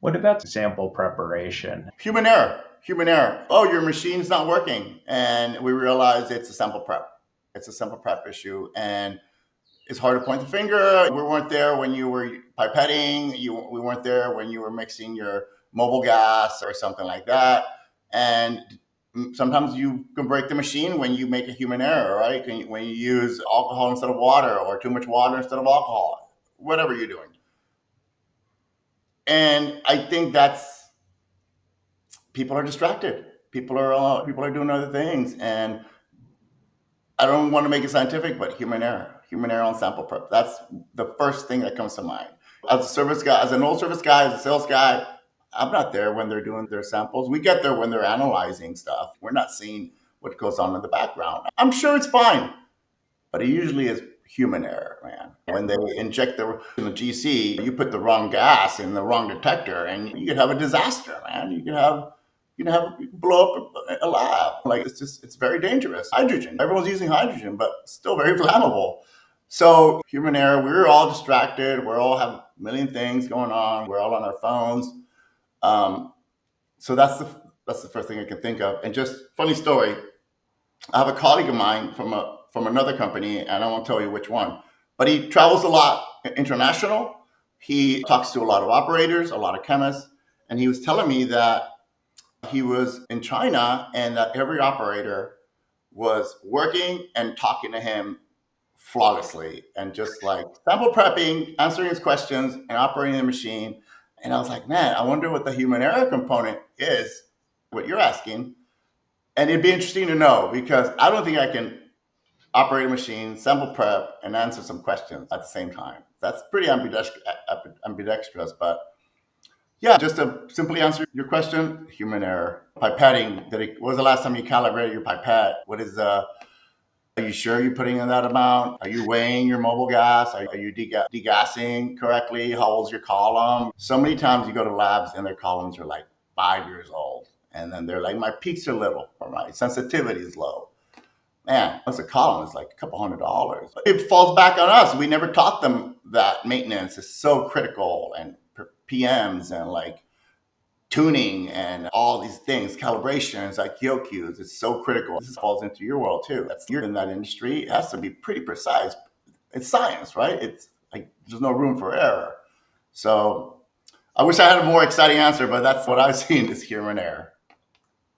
What about sample preparation? Human error. Human error. Oh, your machine's not working. And we realize it's a sample prep. It's a sample prep issue. And it's hard to point the finger. We weren't there when you were pipetting. We weren't there when you were mixing your mobile gas or something like that. And sometimes you can break the machine when you make a human error, right? When you use alcohol instead of water or too much water instead of alcohol, whatever you're doing. And I think that's people are distracted. People are doing other things, and I don't want to make it scientific, but human error on sample prep. That's the first thing that comes to mind. As a service guy, as an old service guy, as a sales guy, I'm not there when they're doing their samples. We get there when they're analyzing stuff. We're not seeing what goes on in the background. I'm sure it's fine, but it usually is human error, man. When they inject in the GC, you put the wrong gas in the wrong detector, and you could have a disaster, man. You can have blow up a lab. Like it's very dangerous. Hydrogen. Everyone's using hydrogen, but still very flammable. So human error. We're all distracted. We all have a million things going on. We're all on our phones. Um, so that's the first thing I can think of. And just funny story. I have a colleague of mine from another company, and I won't tell you which one, but he travels a lot international. He talks to a lot of operators, a lot of chemists, and he was telling me that he was in China and that every operator was working and talking to him flawlessly and just like sample prepping, answering his questions, and operating the machine. And I was like, man, I wonder what the human error component is, what you're asking. And it'd be interesting to know because I don't think I can operate a machine, sample prep, and answer some questions at the same time. That's pretty ambidextrous, but yeah, just to simply answer your question, human error. Pipetting, when was the last time you calibrated your pipette? Are you sure you're putting in that amount? Are you weighing your mobile gas? Are you degassing correctly? How old's your column? So many times you go to labs and their columns are like 5 years old. And then they're like, my peaks are little or my sensitivity is low. Man, once a column is like a couple $100. It falls back on us. We never taught them that maintenance is so critical and PMs and like tuning and all these things, calibrations, like QOQs. It's so critical. This falls into your world too. You're in that industry. It has to be pretty precise. It's science, right? It's like there's no room for error. So I wish I had a more exciting answer, but that's what I've seen is human error.